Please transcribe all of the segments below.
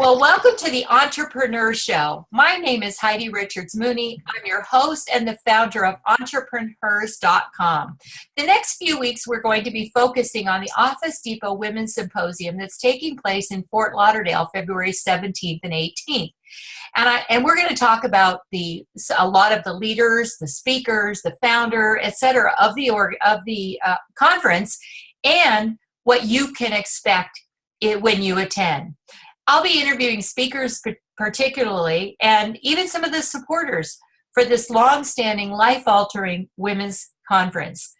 Well, welcome to the Entrepreneur Show. My name is Heidi Richards Mooney. I'm your host and the founder of EntreprenHers.com. The next few weeks, we're going to be focusing on the Office Depot Women's Symposium that's taking place in Fort Lauderdale, February 17th and 18th. And we're going to talk about a lot of the leaders, the speakers, the founder, etc. of the conference, and what you can expect when you attend. I'll be interviewing speakers particularly, and even some of the supporters for this long-standing, life-altering women's conference.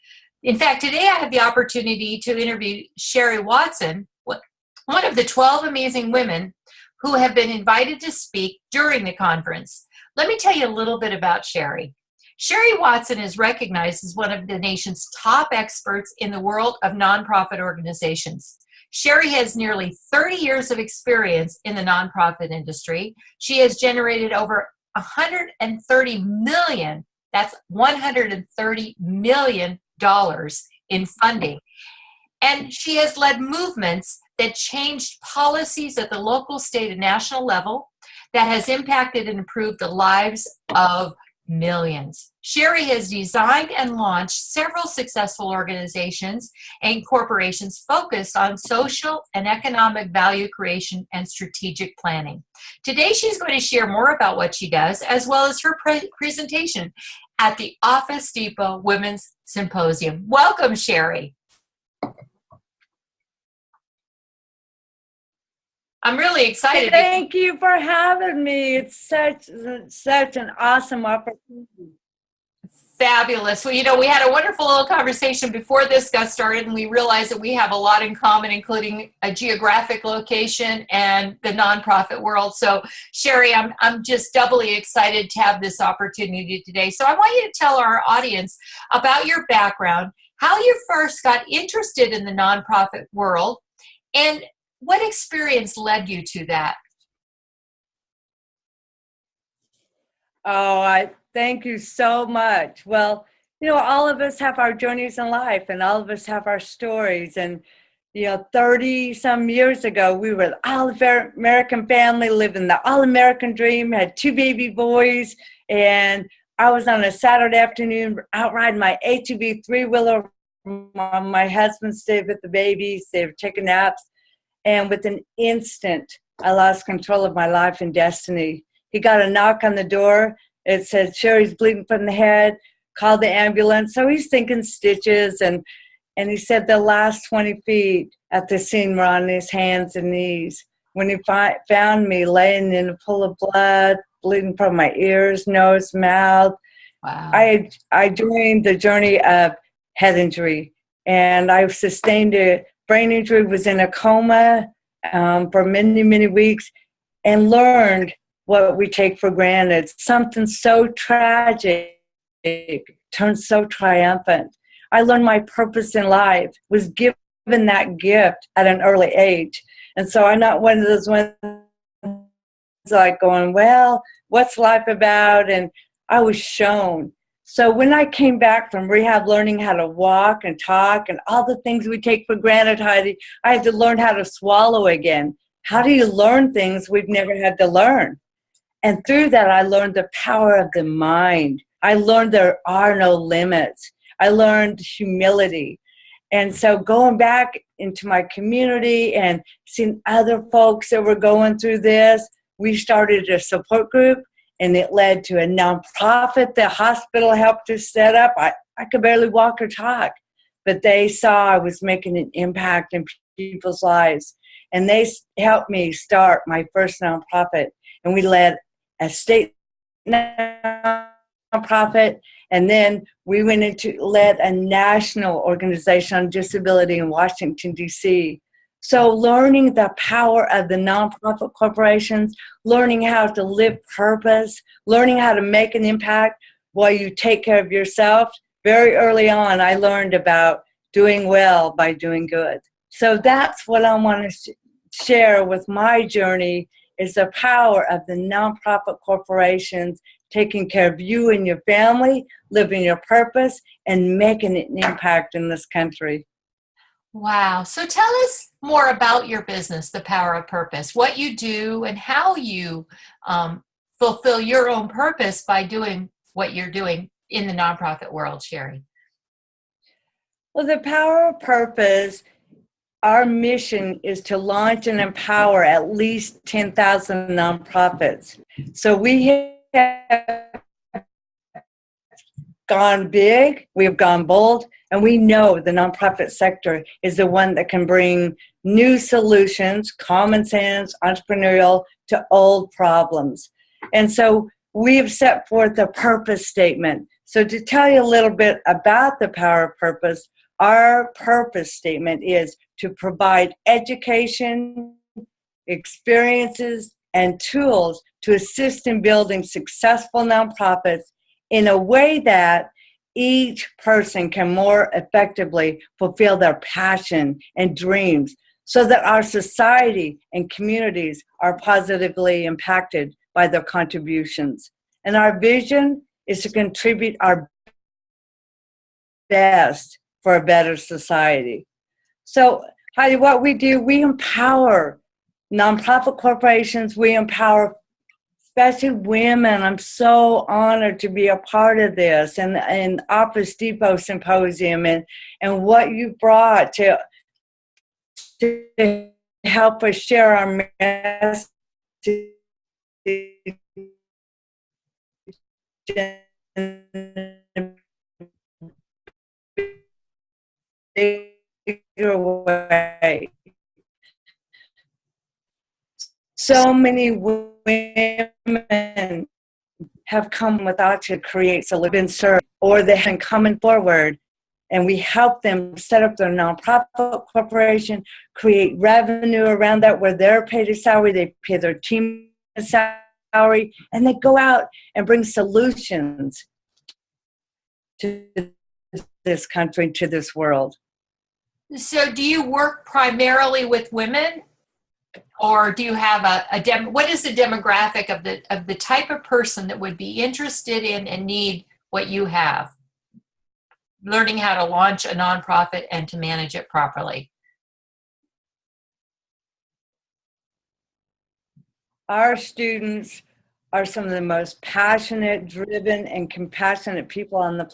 In fact, today I have the opportunity to interview Sherry Watson, one of the 12 amazing women who have been invited to speak during the conference. Let me tell you a little bit about Sherry. Sherry Watson is recognized as one of the nation's top experts in the world of nonprofit organizations. Sherry has nearly 30 years of experience in the nonprofit industry. She has generated over $130 million, that's $130 million in funding. And she has led movements that changed policies at the local, state, and national level that has impacted and improved the lives of millions. Sherry has designed and launched several successful organizations and corporations focused on social and economic value creation and strategic planning. Today, she's going to share more about what she does, as well as her presentation at the Office Depot Women's Symposium. Welcome, Sherry. I'm really excited. Thank you for having me. It's such an awesome opportunity. Fabulous. Well, we had a wonderful little conversation before this got started, and we realized that we have a lot in common, including a geographic location and the nonprofit world. So, Sherry, I'm just doubly excited to have this opportunity today. So I want you to tell our audience about your background, how you first got interested in the nonprofit world, and what experience led you to that? Oh, I thank you so much. Well, all of us have our journeys in life, and all of us have our stories. And 30 some years ago, we were an all-American family living the all-American dream, had 2 baby boys, and I was on a Saturday afternoon out riding my ATV 3-wheeler. My husband stayed with the babies. They were taking naps. And with an instant, I lost control of my life and destiny. He got a knock on the door. It said, Sherry's bleeding from the head. Call the ambulance. So he's thinking stitches. And he said the last 20 feet at the scene were on his hands and knees. When he found me laying in a pool of blood, bleeding from my ears, nose, mouth. Wow. I joined the journey of head injury. And I sustained a brain injury, was in a coma for many, many weeks, and learned what we take for granted. Something so tragic turned so triumphant. I learned my purpose in life, was given that gift at an early age. And so I'm not one of those ones like going, well, what's life about? And I was shown. So when I came back from rehab, learning how to walk and talk and all the things we take for granted, Heidi, I had to learn how to swallow again. How do you learn things we've never had to learn? And through that, I learned the power of the mind. I learned there are no limits. I learned humility. And so going back into my community and seeing other folks that were going through this, we started a support group. And it led to a nonprofit the hospital helped us set up. I could barely walk or talk, but they saw I was making an impact in people's lives. And they helped me start my first nonprofit. And we led a state nonprofit. And then we went into led a national organization on disability in Washington, D.C. So learning the power of the nonprofit corporations, learning how to live purpose, learning how to make an impact while you take care of yourself. Very early on, I learned about doing well by doing good. So that's what I want to share with my journey, is the power of the nonprofit corporations taking care of you and your family, living your purpose, and making an impact in this country. Wow. So tell us more about your business, The Power of Purpose, what you do and how you fulfill your own purpose by doing what you're doing in the nonprofit world, Sherry. Well, the power of purpose, our mission is to launch and empower at least 10,000 nonprofits. So we have gone big, we've gone bold, and we know the nonprofit sector is the one that can bring new solutions, common sense, entrepreneurial, to old problems. And so we've set forth a purpose statement. So to tell you a little bit about the power of purpose, our purpose statement is to provide education, experiences, and tools to assist in building successful nonprofits in a way that each person can more effectively fulfill their passion and dreams so that our society and communities are positively impacted by their contributions. And our vision is to contribute our best for a better society. So, Heidi, what we do, we empower nonprofit corporations, we empower especially women. I'm so honored to be a part of this and Office Depot Symposium and what you brought to help us share our message in a bigger way. So many women have come without to create so they've been served, or they have coming forward, and we help them set up their nonprofit corporation, create revenue around that where they're paid a salary, they pay their team a salary, and they go out and bring solutions to this country, to this world. So do you work primarily with women? Or do you have what is the demographic of the type of person that would be interested in and need what you have? Learning how to launch a nonprofit and to manage it properly. Our students are some of the most passionate, driven, and compassionate people on the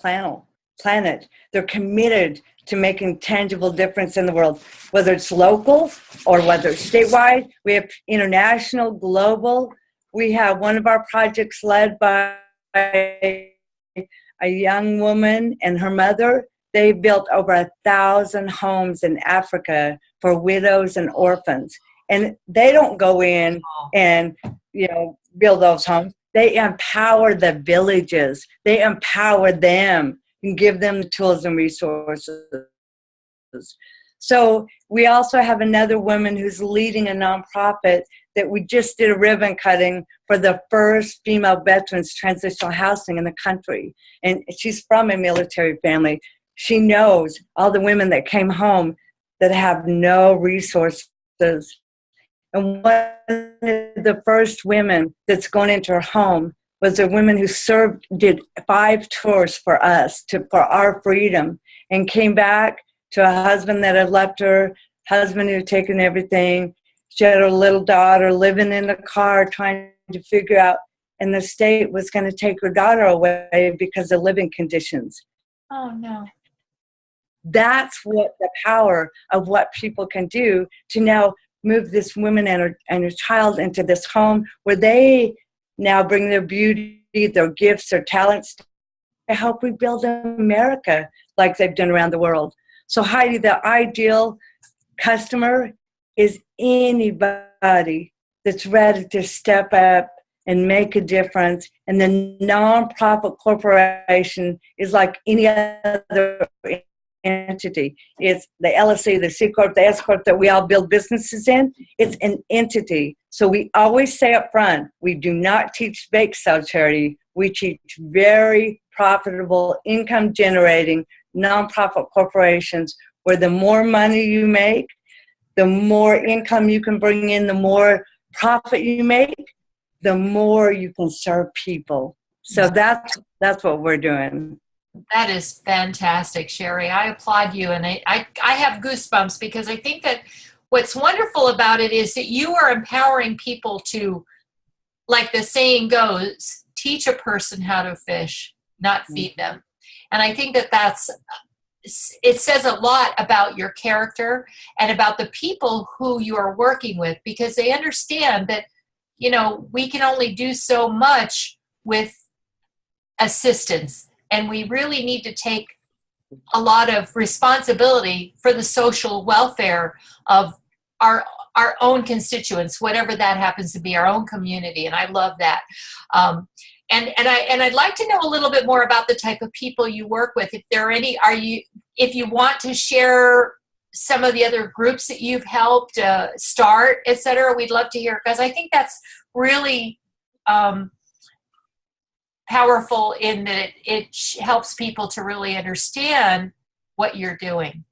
planet. They're committed to making tangible difference in the world, whether it's local or whether it's statewide. We have international, global. We have one of our projects led by a young woman and her mother. They built over 1,000 homes in Africa for widows and orphans. And they don't go in and, build those homes. They empower the villages. They empower them and give them the tools and resources. So we also have another woman who's leading a nonprofit that we just did a ribbon cutting for the first female veterans transitional housing in the country. And she's from a military family. She knows all the women that came home that have no resources. And one of the first women that's gone into her home was a woman who did 5 tours for us for our freedom, and came back to a husband that had left her, husband who had taken everything. She had her little daughter living in the car trying to figure out, and the state was going to take her daughter away because of living conditions. Oh, no. That's what the power of what people can do to now move this woman and her child into this home where they now bring their beauty, their gifts, their talents to help rebuild America like they've done around the world. So Heidi, the ideal customer is anybody that's ready to step up and make a difference. And the nonprofit corporation is like any other entity. It's the LLC, the C Corp, the S Corp that we all build businesses in. It's an entity. So we always say up front, we do not teach bake sale charity. We teach very profitable, income generating nonprofit corporations where the more money you make, the more income you can bring in, the more profit you make, the more you can serve people. So that's what we're doing. That is fantastic, Sherry. I applaud you, and I have goosebumps because I think that what's wonderful about it is that you are empowering people to, like the saying goes, teach a person how to fish, not feed them. And I think that it says a lot about your character and about the people who you are working with, because they understand that, we can only do so much with assistance, and we really need to take a lot of responsibility for the social welfare of our own constituents, whatever that happens to be, our own community. And I love that. And I'd like to know a little bit more about the type of people you work with. If there are any, if you want to share some of the other groups that you've helped start, et cetera, we'd love to hear, because I think that's really powerful in that it helps people to really understand what you're doing.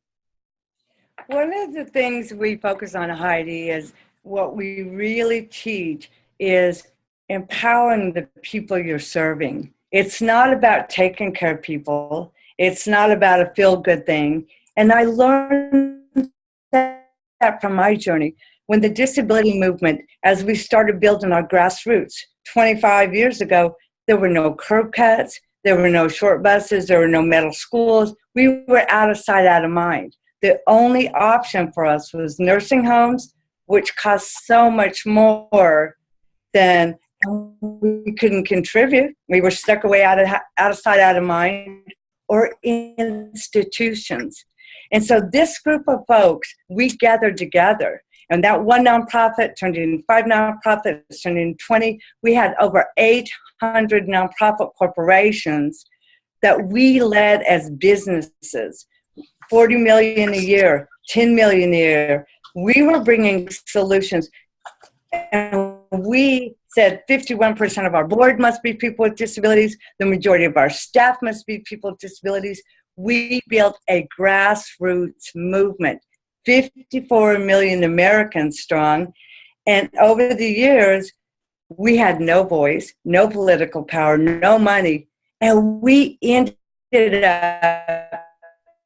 One of the things we focus on, Heidi, is what we really teach is empowering the people you're serving. It's not about taking care of people. It's not about a feel-good thing. And I learned that from my journey. When the disability movement, as we started building our grassroots 25 years ago, there were no curb cuts, there were no short buses, there were no metal schools. We were out of sight, out of mind. The only option for us was nursing homes, which cost so much more than we couldn't contribute. We were stuck away out of sight, out of mind, or institutions. And so this group of folks, we gathered together. And that one nonprofit turned into 5 nonprofits, turned into 20. We had over 800 nonprofit corporations that we led as businesses. 40 million a year, 10 million a year. We were bringing solutions. And we said 51% of our board must be people with disabilities. The majority of our staff must be people with disabilities. We built a grassroots movement, 54 million Americans strong. And over the years, we had no voice, no political power, no money. And we ended up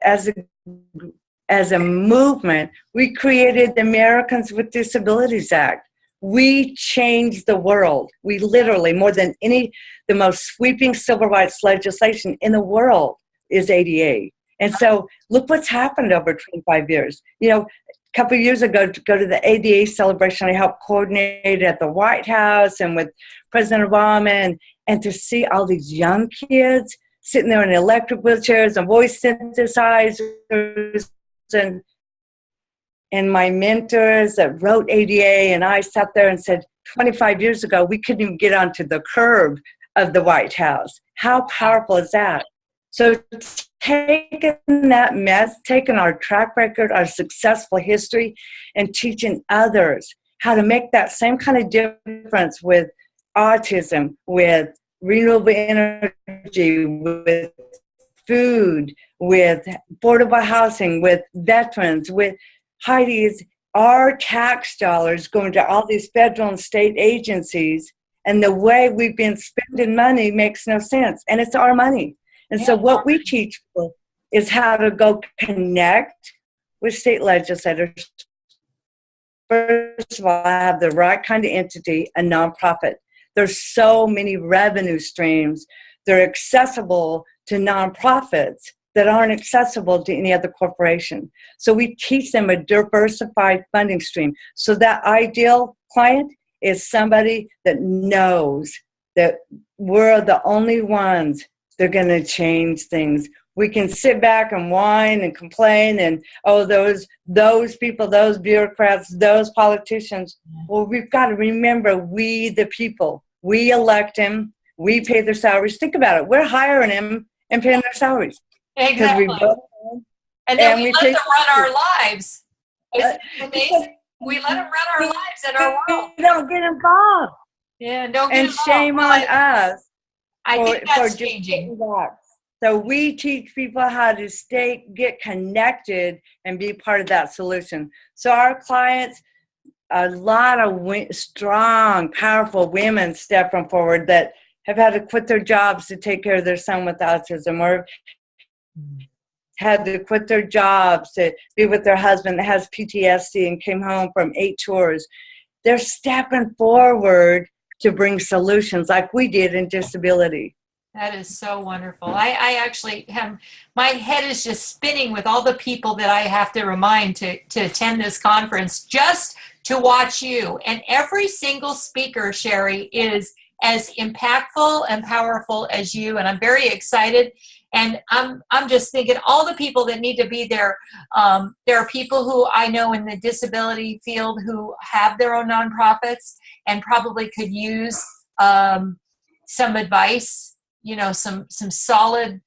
as a movement, we created the Americans with Disabilities Act. We changed the world. We literally, more than the most sweeping civil rights legislation in the world is ADA. And so look what's happened over 25 years. A couple of years ago, to go to the ADA celebration, I helped coordinate at the White House and with President Obama, and to see all these young kids sitting there in electric wheelchairs and voice synthesizers, and my mentors that wrote ADA, and I sat there and said, 25 years ago, we couldn't even get onto the curb of the White House. How powerful is that? So taking that mess, taking our track record, our successful history, and teaching others how to make that same kind of difference with autism, with renewable energy, with food, with affordable housing, with veterans, with Heidi's, our tax dollars going to all these federal and state agencies, and the way we've been spending money makes no sense, and it's our money. And so what we teach people is how to go connect with state legislators. First of all, have the right kind of entity, a nonprofit. There's so many revenue streams. They're accessible to nonprofits that aren't accessible to any other corporation. So we teach them a diversified funding stream. So that ideal client is somebody that knows that we're the only ones that are going to change things. We can sit back and whine and complain and, oh, those people, those bureaucrats, those politicians. Well, we've got to remember, we the people, we elect them, we pay their salaries. Think about it. We're hiring them and paying their salaries. Exactly. And then we let them run our lives. Isn't it amazing? We let them run our lives in our world. We don't get involved. Yeah, don't get and involved. Shame on us. I think that's changing. So we teach people how to get connected and be part of that solution. So our clients, a lot of strong, powerful women stepping forward that have had to quit their jobs to take care of their son with autism, or had to quit their jobs to be with their husband that has PTSD and came home from 8 tours. They're stepping forward to bring solutions like we did in disability. That is so wonderful. I actually have, my head is just spinning with all the people that I have to remind to attend this conference just to watch you. And every single speaker, Sherry, is as impactful and powerful as you. And I'm very excited. And I'm just thinking all the people that need to be there. There are people who I know in the disability field who have their own nonprofits and probably could use some advice, you know, some solid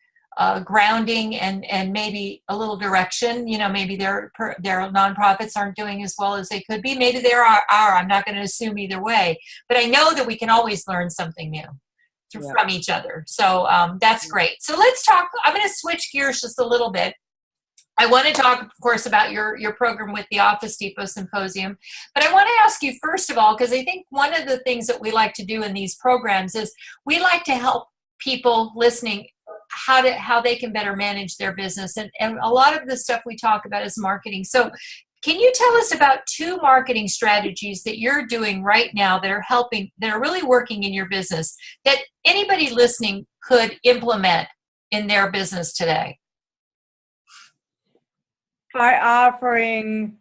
grounding and maybe a little direction. You know, maybe their nonprofits aren't doing as well as they could be. Maybe they are. I'm not going to assume either way. But I know that we can always learn something new from each other. So that's great. So let's talk. I'm going to switch gears just a little bit. I want to talk, of course, about your program with the Office Depot Symposium. But I want to ask you, first of all, because I think one of the things that we like to do in these programs is we like to help people listening how they can better manage their business. And a lot of the stuff we talk about is marketing. So can you tell us about 2 marketing strategies that you're doing right now that are really working in your business that anybody listening could implement in their business today? By offering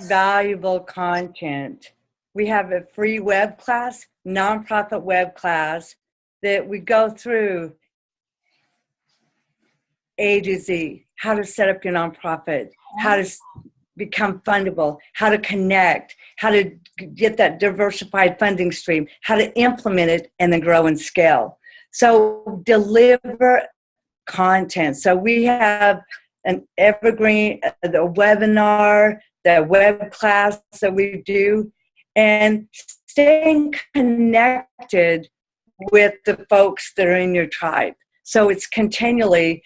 valuable content. We have a free web class, nonprofit web class, that we go through A to Z, how to set up your nonprofit, how to become fundable, how to connect, how to get that diversified funding stream, how to implement it and then grow and scale. So deliver content. So we have an evergreen, the webinar, the web class that we do, and staying connected with the folks that are in your tribe. So it's continually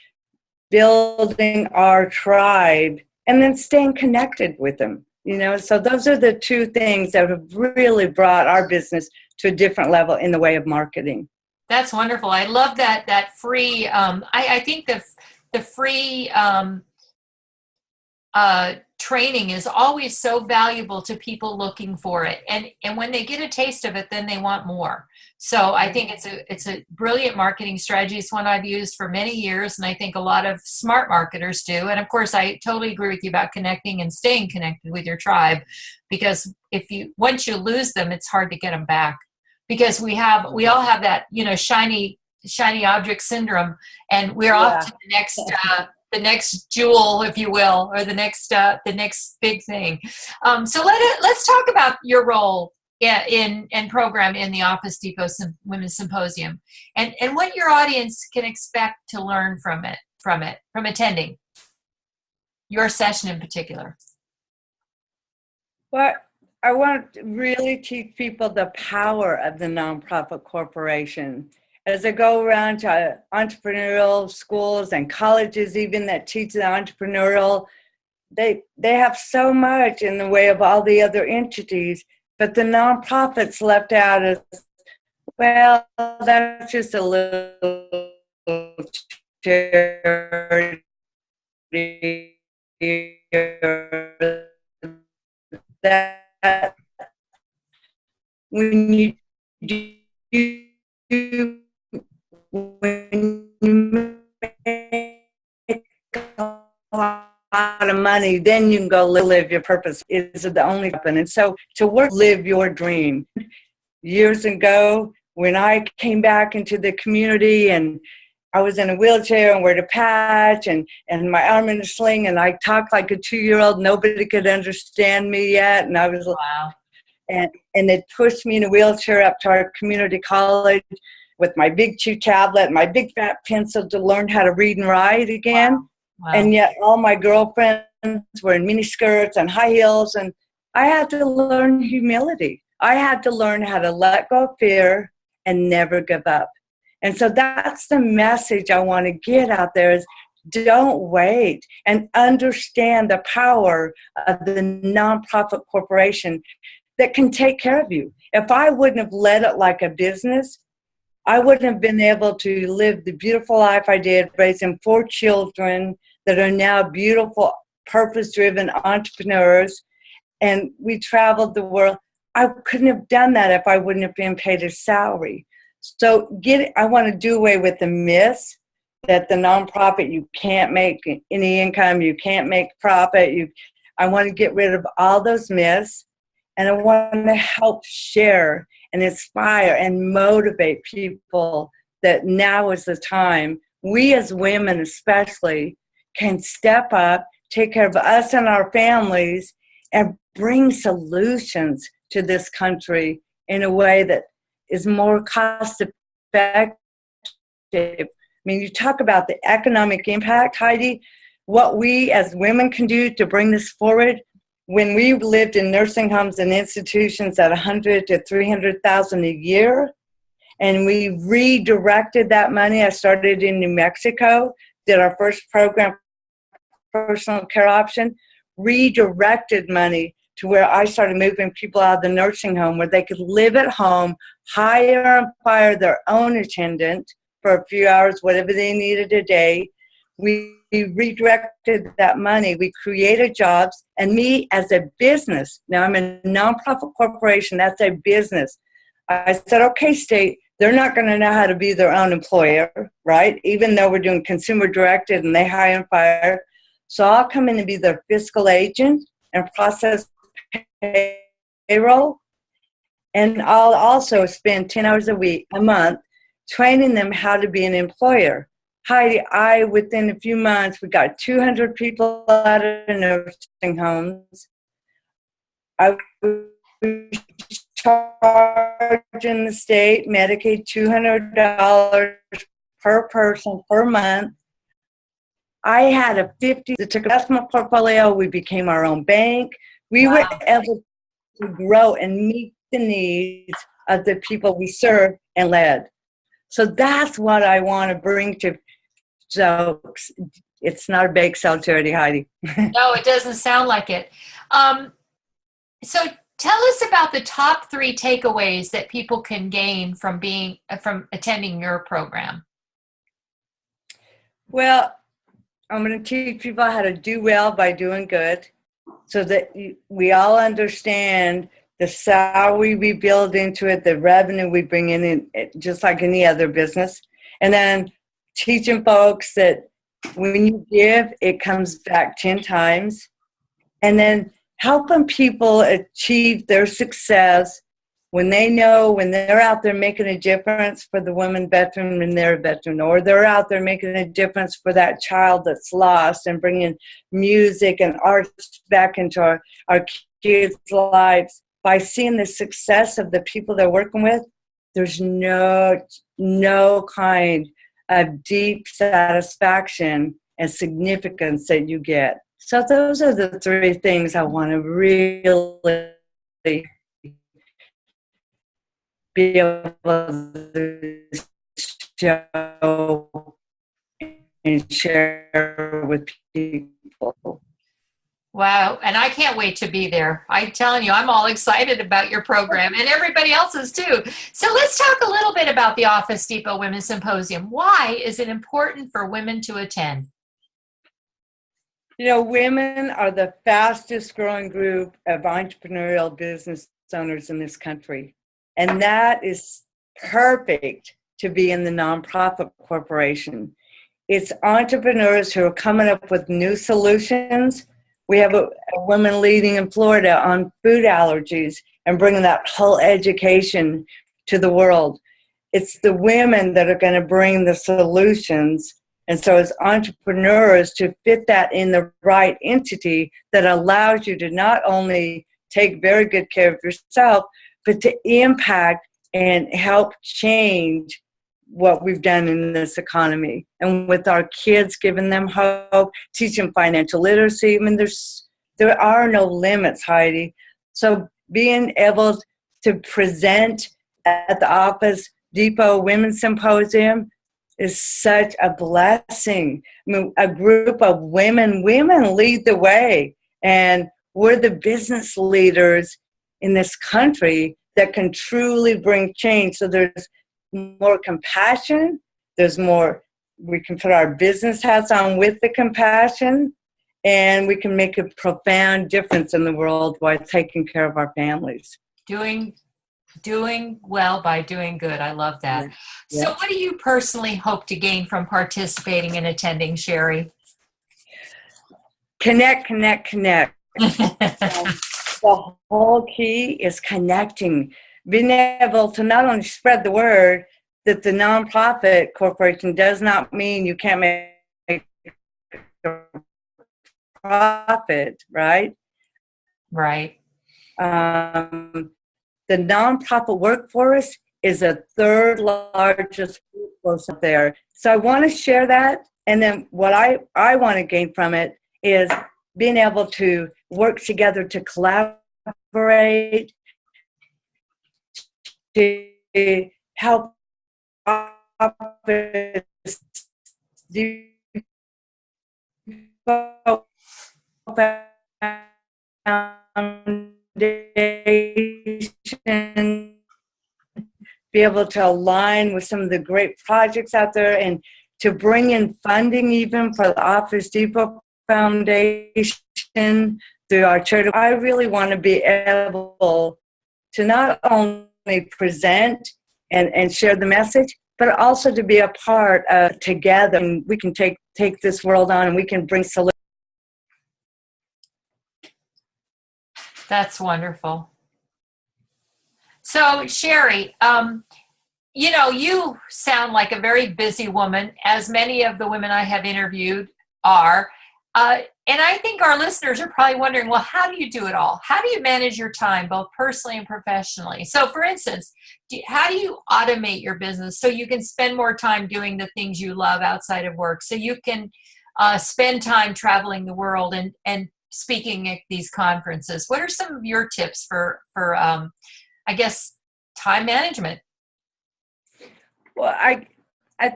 building our tribe and then staying connected with them. You know, so those are the 2 things that have really brought our business to a different level in the way of marketing. That's wonderful. I love that free. I think the free training is always so valuable to people looking for it, and when they get a taste of it, then they want more. So I think it's a brilliant marketing strategy. It's one I've used for many years, and I think a lot of smart marketers do. And of course, I totally agree with you about connecting and staying connected with your tribe, because once you lose them, it's hard to get them back. Because we all have that, you know, shiny object syndrome, and we're off to the next jewel, if you will, or the next big thing. So let's talk about your role in program in the Office Depot Women's Symposium, and what your audience can expect to learn from attending your session in particular. Well, I want to really teach people the power of the nonprofit corporation. As I go around to entrepreneurial schools and colleges even that teach the entrepreneurial, they have so much in the way of all the other entities, but the nonprofits left out as, well, that's just a little charity. That when you do when you make a lot of money, then you can go live your purpose. Is the only weapon. And so to live your dream. Years ago, when I came back into the community and I was in a wheelchair and wearing a patch and my arm in a sling, and I talked like a 2-year-old. Nobody could understand me yet. And I was, wow. And it pushed me in a wheelchair up to our community college with my big chew tablet, my big fat pencil to learn how to read and write again. Wow. Wow. And yet all my girlfriends were in mini skirts and high heels. And I had to learn humility. I had to learn how to let go of fear and never give up. And so that's the message I want to get out there is don't wait, and understand the power of the nonprofit corporation that can take care of you. If I wouldn't have led it like a business, I wouldn't have been able to live the beautiful life I did, raising 4 children that are now beautiful, purpose-driven entrepreneurs. And we traveled the world. I couldn't have done that if I wouldn't have been paid a salary. So I want to do away with the myths that the nonprofit, you can't make any income, you can't make profit. I want to get rid of all those myths, and I want to help share and inspire and motivate people that now is the time. We as women especially can step up, take care of us and our families, and bring solutions to this country in a way that is more cost effective. I mean, you talk about the economic impact, Heidi, what we as women can do to bring this forward. When we lived in nursing homes and institutions at 100 to 300,000 a year, and we redirected that money. I started in New Mexico, did our first program, personal care option, redirected money to where I started moving people out of the nursing home where they could live at home, hire and fire their own attendant for a few hours, whatever they needed a day. We redirected that money. We created jobs. And me as a business, now I'm a nonprofit corporation, that's a business. I said, okay, state, they're not going to know how to be their own employer, right? Even though we're doing consumer directed and they hire and fire. So I'll come in and be their fiscal agent and process payroll. And I'll also spend 10 hours a month, training them how to be an employer. Heidi, within a few months, we got 200 people out of nursing homes. I was charging the state Medicaid $200 per person per month. I had a 50 that took investment portfolio. We became our own bank. We were able to grow and meet the needs of the people we served and led. So that's what I want to bring to. So it's not a bake sale charity, Heidi. No, it doesn't sound like it. So tell us about the top 3 takeaways that people can gain from attending your program. Well, I'm going to teach people how to do well by doing good, so that we all understand the salary we build into it, the revenue we bring in, just like any other business. And then teaching folks that when you give, it comes back 10 times. And then helping people achieve their success when they know when they're out there making a difference for the women veteran when they're a veteran, or they're out there making a difference for that child that's lost, and bringing music and arts back into our kids' lives. By seeing the success of the people they're working with, there's no kind of deep satisfaction and significance that you get. So those are the 3 things I want to really be able to show and share with people. Wow, and I can't wait to be there. I'm telling you, I'm all excited about your program, and everybody else is too. So let's talk a little bit about the Office Depot Women's Symposium. Why is it important for women to attend? You know, women are the fastest growing group of entrepreneurial business owners in this country. And that is perfect to be in the nonprofit corporation. It's entrepreneurs who are coming up with new solutions. We have a woman leading in Florida on food allergies and bringing that whole education to the world. It's the women that are going to bring the solutions. And so as entrepreneurs, to fit that in the right entity that allows you to not only take very good care of yourself, but to impact and help change what we've done in this economy. And with our kids, giving them hope, teaching financial literacy. I mean, there are no limits, Heidi. So being able to present at the Office Depot Women's Symposium is such a blessing. I mean, a group of women lead the way, and we're the business leaders in this country that can truly bring change. So there's more compassion. There's more, we can put our business hats on with the compassion, and we can make a profound difference in the world while taking care of our families. Doing well by doing good. I love that. Yeah. So what do you personally hope to gain from participating and attending, Sherry? Connect. The whole key is connecting, being able to not only spread the word that the nonprofit corporation does not mean you can't make a profit, right? Right. The nonprofit workforce is the third largest workforce out there. So I want to share that. And then what I want to gain from it is being able to work together to collaborate, to help office foundation, be able to align with some of the great projects out there, and to bring in funding even for the Office Depot Foundation through our charity. I really want to be able to not only present and share the message, but also to be a part of together. And we can take this world on, and we can bring solutions. That's wonderful. So, Sherry, you sound like a very busy woman, as many of the women I have interviewed are. And I think our listeners are probably wondering, well, how do you do it all? How do you manage your time, both personally and professionally? So, for instance, how do you automate your business so you can spend more time doing the things you love outside of work, so you can spend time traveling the world and speaking at these conferences? What are some of your tips for I guess, time management? Well, I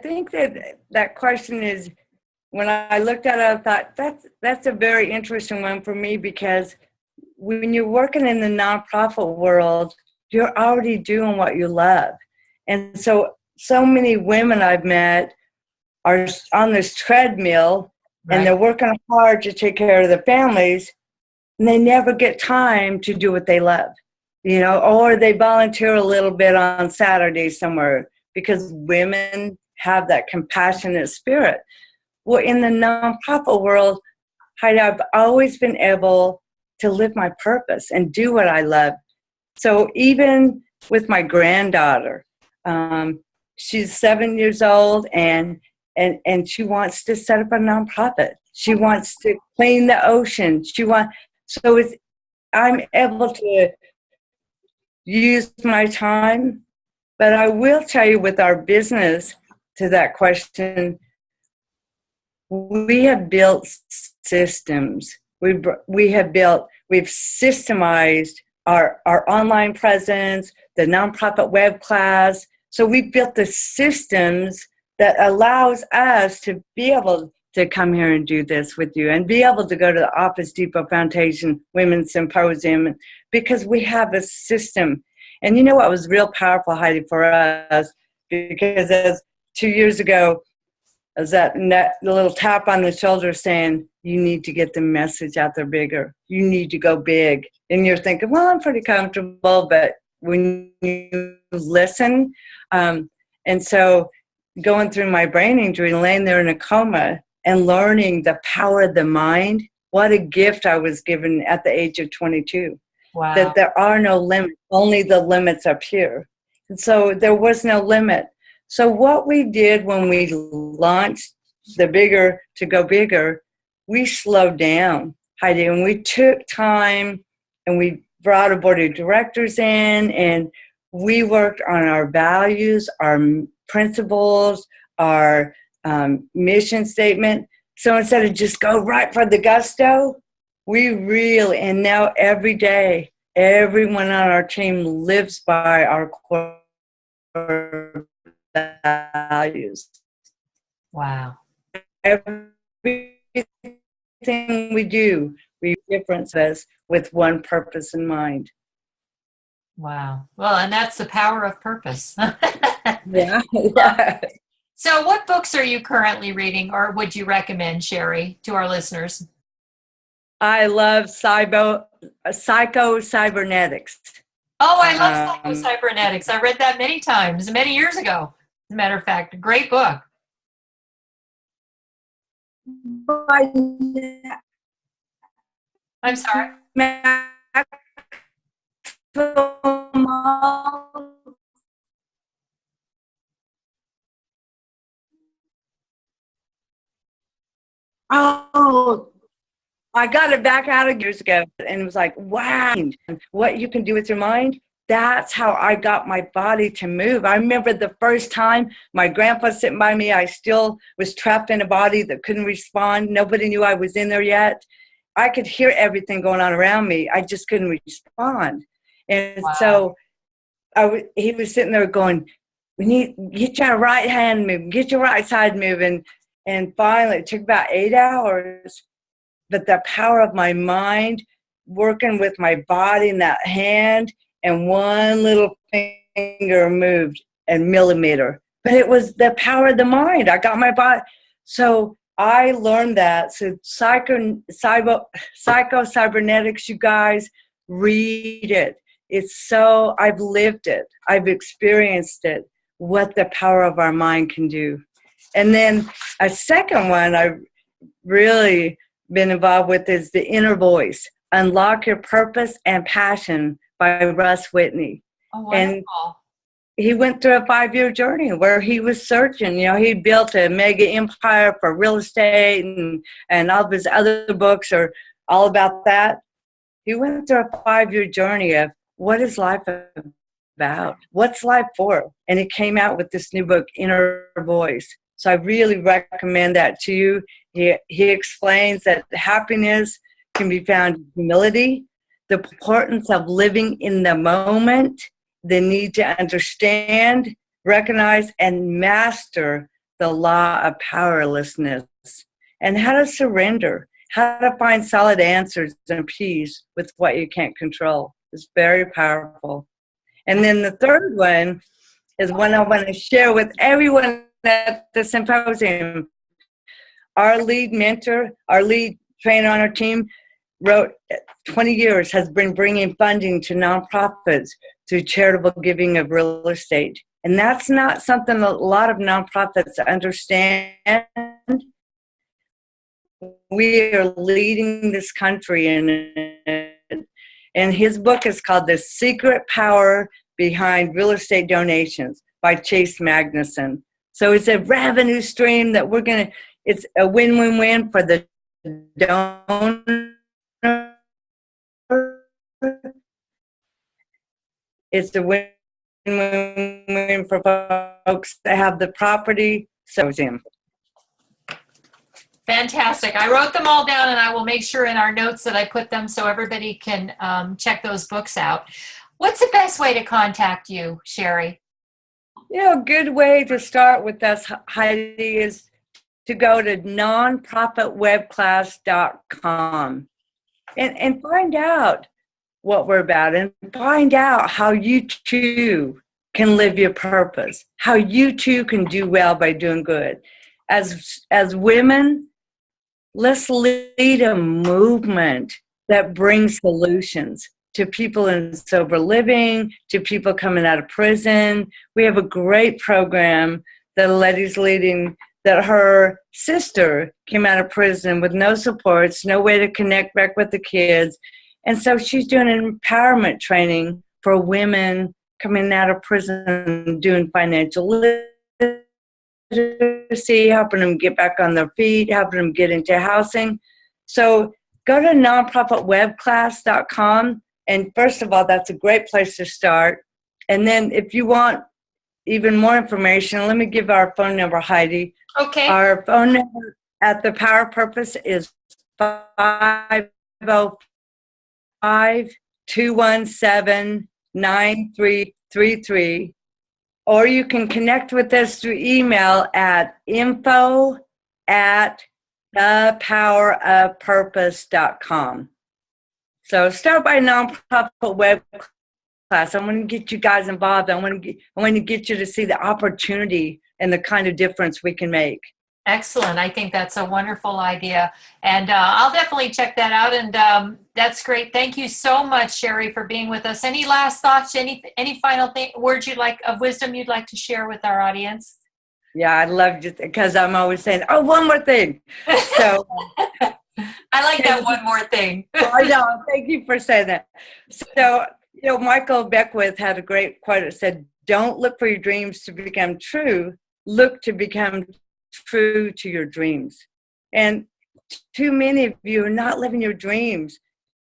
think that question is, when I looked at it, I thought that's a very interesting one for me, because when you're working in the nonprofit world, you're already doing what you love. And so many women I've met are on this treadmill, right, and they're working hard to take care of their families, and they never get time to do what they love, or they volunteer a little bit on Saturdays somewhere, because women have that compassionate spirit. Well, in the nonprofit world, Heidi, I've always been able to live my purpose and do what I love. So even with my granddaughter, she's 7 years old, and she wants to set up a nonprofit. She wants to clean the ocean. I'm able to use my time. But I will tell you, with our business, to that question, we have built systems. We've systemized our online presence, the nonprofit web class. So we built the systems that allows us to be able to come here and do this with you, and be able to go to the Office Depot Foundation Women's Symposium, because we have a system. And you know what was real powerful, Heidi, for us, because as 2 years ago, is the little tap on the shoulder saying, you need to get the message out there bigger. You need to go big. And you're thinking, well, I'm pretty comfortable. But when you listen, and so going through my brain injury, laying there in a coma and learning the power of the mind, what a gift I was given at the age of 22. Wow. That there are no limits, only the limits up here. And so there was no limit. So what we did when we launched the Bigger to Go Bigger, we slowed down, Heidi, and we took time, and we brought a board of directors in, and we worked on our values, our principles, our mission statement. So instead of just go right for the gusto, we really, and now every day, everyone on our team lives by our core values. Wow. Everything we do, we difference us with one purpose in mind. Wow. Well, and that's the power of purpose. Yeah. Yeah. So what books are you currently reading, or would you recommend, Sherry, to our listeners? I love psycho-cybernetics. Oh, I love Um, Psycho-Cybernetics. I read that many times, many years ago. As a matter of fact, a great book. by I'm sorry. Oh, I got it back out of years ago, and it was like, wow, what you can do with your mind. That's how I got my body to move. I remember the first time my grandpa sitting by me, I still was trapped in a body that couldn't respond. Nobody knew I was in there yet. I could hear everything going on around me. I just couldn't respond. And Wow. so he was sitting there going, we need get your right hand moving, get your right side moving. And finally, it took about 8 hours, but the power of my mind working with my body and that hand, and one little finger moved a millimeter. But it was the power of the mind. I got my body. So I learned that. So psycho-cybernetics, you guys, read it. It's so, I've lived it. I've experienced it, what the power of our mind can do. And then a second one I really been involved with is The Inner Voice, Unlock Your Purpose and Passion by Russ Whitney. Oh, And wonderful. he went through a 5-year journey where he was searching. You know, he built a mega empire for real estate, and all of his other books are all about that. He went through a 5-year journey of what is life about? What's life for? And he came out with this new book, Inner Voice. So I really recommend that to you. He explains that happiness can be found in humility, the importance of living in the moment, the need to understand, recognize, and master the law of powerlessness, and how to surrender, how to find solid answers and peace with what you can't control. It's very powerful. And then the third one is one I want to share with everyone at the symposium. Our lead mentor, our lead trainer on our team, wrote 20 years, has been bringing funding to nonprofits through charitable giving of real estate. And that's not something a lot of nonprofits understand. We are leading this country in it. And his book is called The Secret Power Behind Real Estate Donations by Chase Magnuson. So it's a revenue stream that it's a win-win-win for the donor. It's a win-win-win for folks that have the property. So Fantastic. I wrote them all down, and I will make sure in our notes that I put them so everybody can check those books out. What's the best way to contact you, Sherry? a good way to start with us, Heidi, is to go to nonprofitwebclass.com and find out what we're about, and find out how you too can live your purpose, how you too can do well by doing good. As women, let's lead a movement that brings solutions to people in sober living, to people coming out of prison. We have a great program that a lady's leading, that her sister came out of prison with no supports, no way to connect back with the kids. And so she's doing an empowerment training for women coming out of prison, doing financial literacy, helping them get back on their feet, helping them get into housing. So go to nonprofitwebclass.com. And first of all, that's a great place to start. And then if you want even more information, let me give our phone number, Heidi. Okay. Our phone number at the Power Purpose is 505-217-9333. Or you can connect with us through email at info@thepowerofpurpose.com. So start by Nonprofit Web class. I want to get you guys involved. I want to get you to see the opportunity and the kind of difference we can make. Excellent. I think that's a wonderful idea. And I'll definitely check that out. And that's great. Thank you so much, Sherry, for being with us. Any last thoughts, any final words of wisdom you'd like to share with our audience? Yeah, I love you because I'm always saying, oh, one more thing. So I like that one more thing. I know. Thank you for saying that. So, Michael Beckwith had a great quote. It said, don't look for your dreams to become true. Look to become true to your dreams. And too many of you are not living your dreams.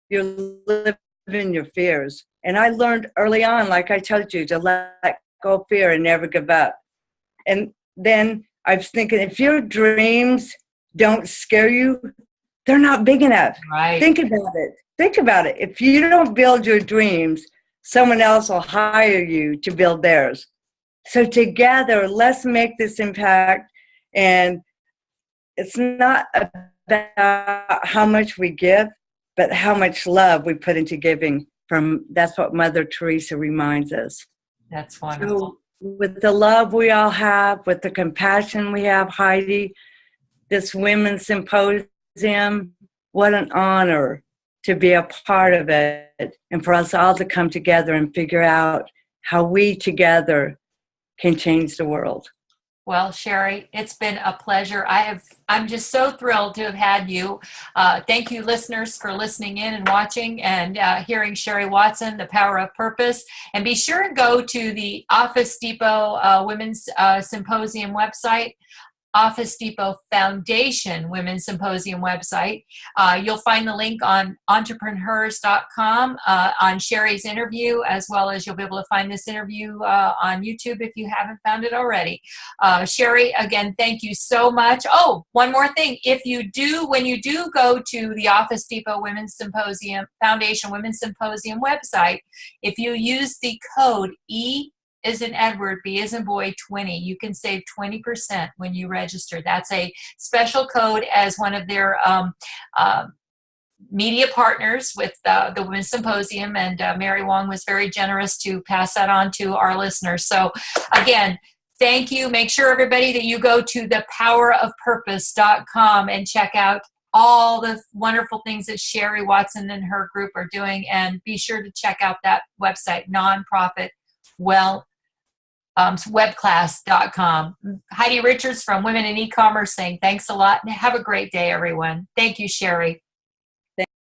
You're living your fears. And I learned early on, like I told you, to let go of fear and never give up. And then I was thinking, if your dreams don't scare you, they're not big enough. Right. Think about it. Think about it. If you don't build your dreams, someone else will hire you to build theirs. So together, let's make this impact. And it's not about how much we give, but how much love we put into giving. That's what Mother Teresa reminds us. That's wonderful. So with the love we all have, with the compassion we have, Heidi, this Women's Symposium, what an honor to be a part of it, and for us all to come together and figure out how we together can change the world. Well, Sherry, it's been a pleasure. I'm just so thrilled to have had you. Thank you, listeners, for listening in and watching and hearing Sherry Watson, The Power of Purpose. And be sure and go to the Office Depot Women's Symposium website, Office Depot Foundation Women's Symposium website. You'll find the link on EntreprenHers.com on Sherry's interview, as well as you'll be able to find this interview on YouTube if you haven't found it already. Sherry, again, thank you so much. Oh, one more thing. When you do go to the Office Depot Women's Symposium Foundation Women's Symposium website, if you use the code E as in Edward, B as in boy, 20. You can save 20% when you register. That's a special code as one of their media partners with the Women's Symposium, and Mary Wong was very generous to pass that on to our listeners. So again, thank you. Make sure, everybody, that you go to thepowerofpurpose.com and check out all the wonderful things that Sherry Watson and her group are doing, and be sure to check out that website, webclass.com. Heidi Richards from Women in E-Commerce saying thanks a lot, and have a great day, everyone. Thank you, Sherry.